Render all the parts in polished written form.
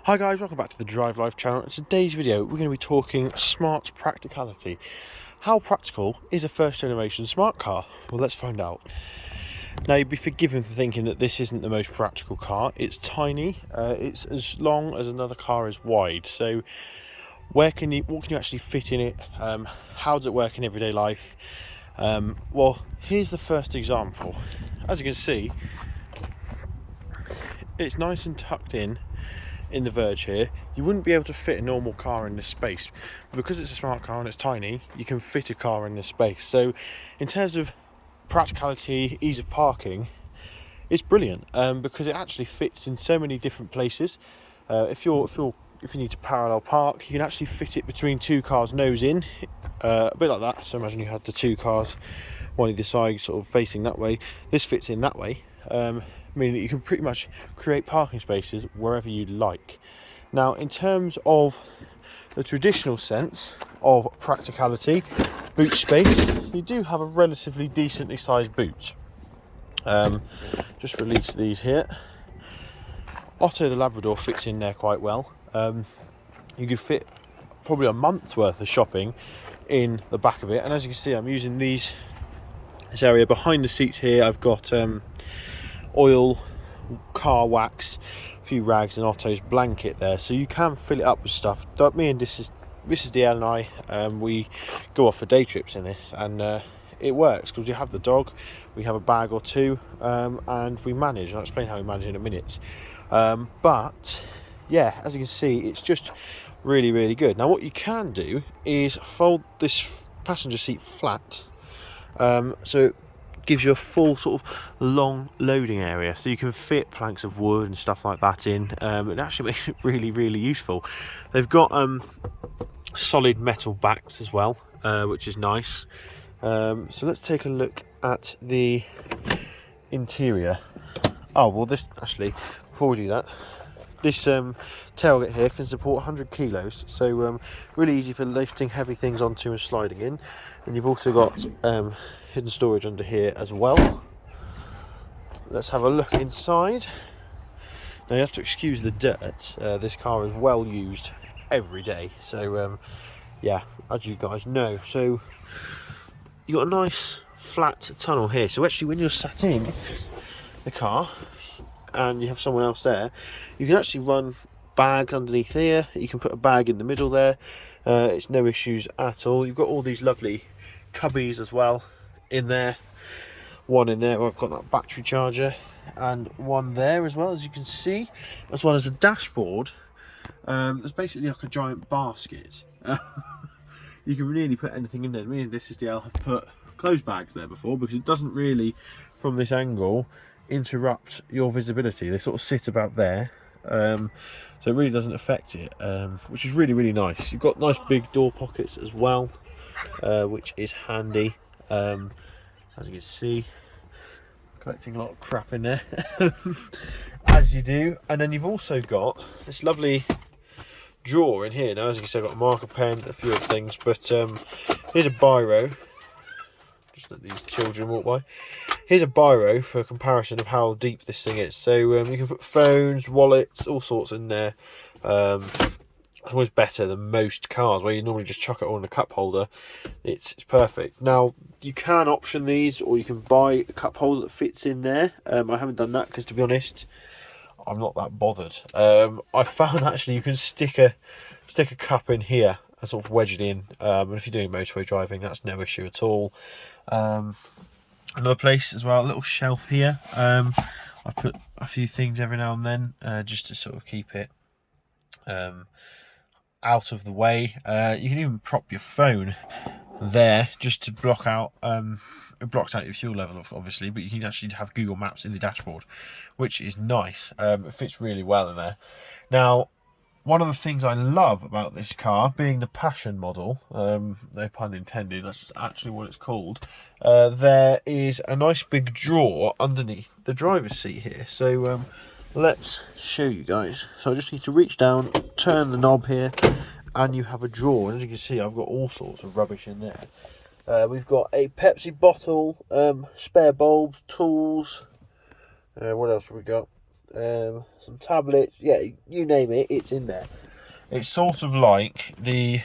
Hi guys, welcome back to the Drive Life channel. In today's video we're going to be talking smart practicality. How practical is a first generation smart car? Well, let's find out. Now, you'd be forgiven for thinking that this isn't the most practical car. It's tiny, it's as long as another car is wide. So what can you actually fit in it? How does it work in everyday life? Well, here's the first example. As you can see, it's nice and tucked in the verge here. You wouldn't be able to fit a normal car in this space. Because it's a smart car and it's tiny, you can fit a car in this space. So in terms of practicality, ease of parking, it's brilliant, because it actually fits in so many different places. If you need to parallel park, you can actually fit it between two cars nose in, a bit like that. So imagine you had the two cars, one either side, sort of facing that way. This fits in that way, meaning that you can pretty much create parking spaces wherever you like. Now, in terms of the traditional sense of practicality, boot space, you do have a relatively decently sized boot. Just release these here. Otto the Labrador fits in there quite well. You could fit probably a month's worth of shopping in the back of it, and as you can see, I'm using this area behind the seats here. I've got oil, car wax, a few rags, and Otto's blanket there, so you can fill it up with stuff. Me and Mrs. DL and I, we go off for day trips in this, and it works because you have the dog, we have a bag or two, and we manage. I'll explain how we manage in a minute. But yeah, as you can see, it's just really good. Now, what you can do is fold this passenger seat flat, so it gives you a full sort of long loading area, so you can fit planks of wood and stuff like that in. It actually makes it really useful. They've got solid metal backs as well, which is nice. So let's take a look at the interior. Oh, well, this actually, before we do that, this tailgate here can support 100 kilos, so really easy for lifting heavy things onto and sliding in. And you've also got hidden storage under here as well. Let's have a look inside. Now, you have to excuse the dirt. This car is well used every day, so yeah, as you guys know. So you've got a nice flat tunnel here, so actually when you're sat in the car and you have someone else there, you can actually run bags underneath here. You can put a bag in the middle there. It's no issues at all. You've got all these lovely cubbies as well in there. One in there where I've got that battery charger, and one there as well, as you can see, as well as a dashboard. There's basically like a giant basket. You can really put anything in there. Me and this SDL have put clothes bags there before, because it doesn't really, from this angle, interrupt your visibility. They sort of sit about there, so it really doesn't affect it, which is really nice. You've got nice big door pockets as well, which is handy. As you can see, collecting a lot of crap in there, as you do. And then you've also got this lovely drawer in here. Now, as you can see, I've got a marker pen, a few other things, but here's a biro. Just let these children walk by. Here's a biro for a comparison of how deep this thing is. So you can put phones, wallets, all sorts in there. It's always better than most cars where you normally just chuck it all in a cup holder. It's perfect. Now, you can option these, or you can buy a cup holder that fits in there. I haven't done that because, to be honest, I'm not that bothered. I found actually you can stick a cup in here and sort of wedge it in, and if you're doing motorway driving, that's no issue at all. Another place as well, a little shelf here. I put a few things every now and then, just to sort of keep it out of the way. You can even prop your phone there just to block out, it blocks out your fuel level obviously, but you can actually have Google Maps in the dashboard, which is nice. It fits really well in there. Now, one of the things I love about this car, being the Passion model, no pun intended, that's actually what it's called, there is a nice big drawer underneath the driver's seat here. So let's show you guys. So I just need to reach down, turn the knob here, and you have a drawer. And as you can see, I've got all sorts of rubbish in there. We've got a Pepsi bottle, spare bulbs, tools. What else have we got? some tablets, yeah, you name it, it's in there. It's sort of like the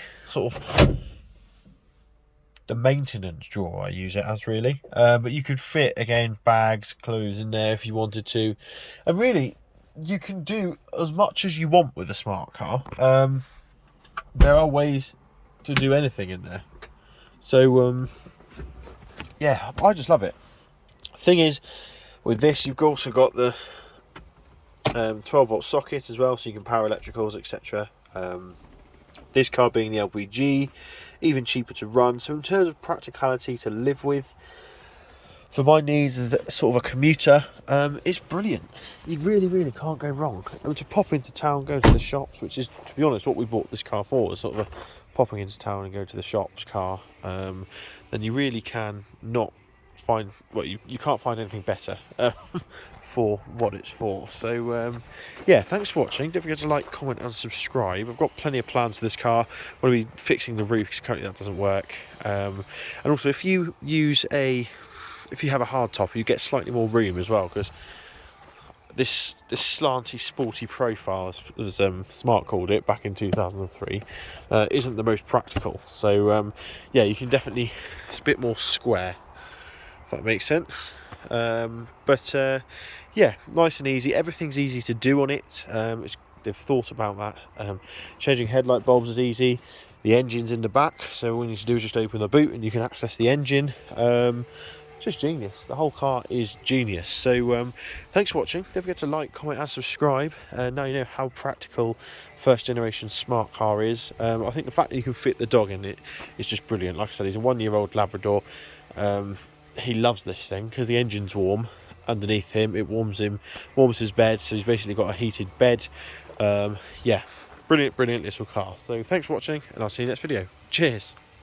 maintenance drawer I use it as, really. But you could fit, again, bags, clothes in there if you wanted to. And really, you can do as much as you want with a smart car. There are ways to do anything in there. So, yeah, I just love it. Thing is, with this, you've also got the 12-volt socket as well, so you can power electricals, etc. This car being the LPG, even cheaper to run. So in terms of practicality to live with, for my needs as sort of a commuter, it's brilliant. You really, really can't go wrong. I mean, to pop into town, go to the shops, which is, to be honest, what we bought this car for, was sort of a popping into town and go to the shops car. Then you really can not find, well, you can't find anything better for what it's for. So yeah, thanks for watching. Don't forget to like, comment and subscribe. I've got plenty of plans for this car. I'm going to be fixing the roof because currently that doesn't work. And also, if you have a hard top, you get slightly more room as well, because this slanty, sporty profile, as Smart called it back in 2003, isn't the most practical. So yeah, you can definitely, it's a bit more square, if that makes sense. But yeah, nice and easy. Everything's easy to do on it. They've thought about that. Changing headlight bulbs is easy. The engine's in the back, so all you need to do is just open the boot and you can access the engine. Just genius. The whole car is genius. So thanks for watching. Don't forget to like, comment and subscribe. Now you know how practical first generation smart car is. I think the fact that you can fit the dog in it is just brilliant. Like I said, he's a 1-year-old Labrador. He loves this thing because the engine's warm underneath him. It warms his bed, so he's basically got a heated bed. Yeah, brilliant little car. So thanks for watching, and I'll see you next video. Cheers.